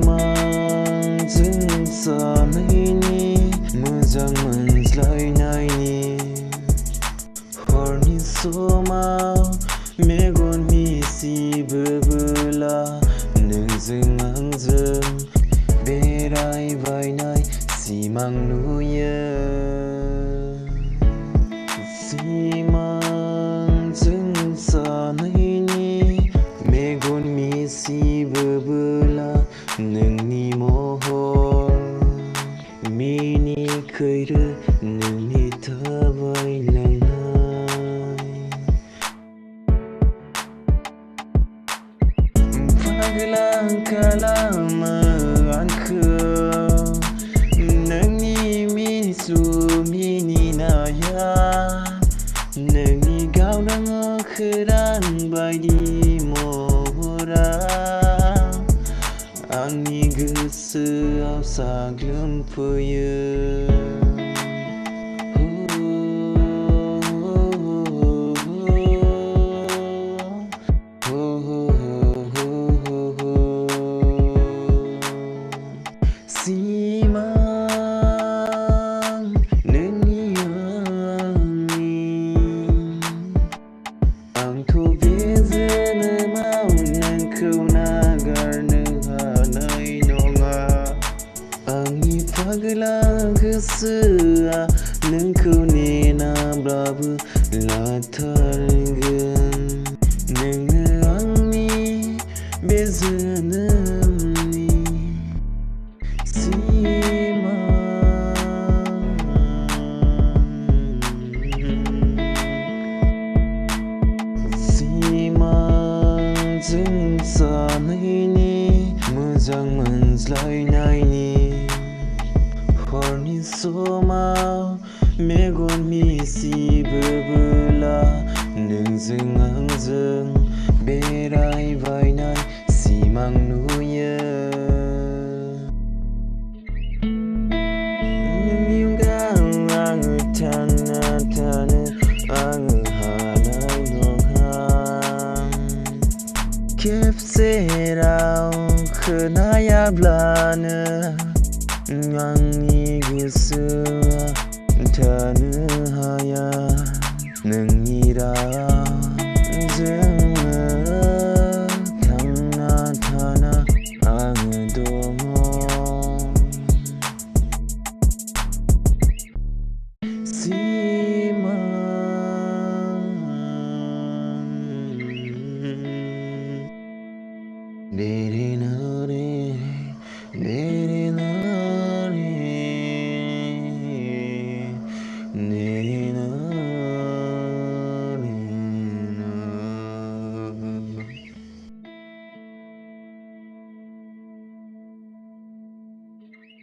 सिमांजों सानैनि मोजां मोनज्लायनायनि हरनि समाव मेगन मिसिबोबोला नोंजों आंजों बेरायबायनाय सिमां नुयो। सिमांजों सानैनि मेगन मिसिबोबोला नोंनि महर मिनिखैरो नोंनि थाबायलांनाय फाग्ला खालामो आंखौ नोंनि मिनिसु मिनिनाया नोंनि गावदां खौरां बायदि महरा आंनि गोसोआव साग्लोबफैयो। सिमां नोंनि आंनि आंथ' बे जोनोमाव नोंखौ नागारनो हानाय नङा। आंनि फाग्ला गोसोआ नोंखौ नेनाब्लाबो लाथारगोन। नोंनो आंनि बे जोनोमनि सिमां। सिमांजों सानैनि मोजां मोनज्लायनायनि हरनि समाव मेगन मिसिबोबोला नोंजों आंजों बेरायबायनाय सिमां नुयो। नोंनि अनगा आङो थांना थानो आङो हानाय नङा। खेबसे राव खोनायाब्लानो आंनि गोसोआ थानो हाया। नोंनि रावजोंनो थांना थाना आङो दङ। सिमां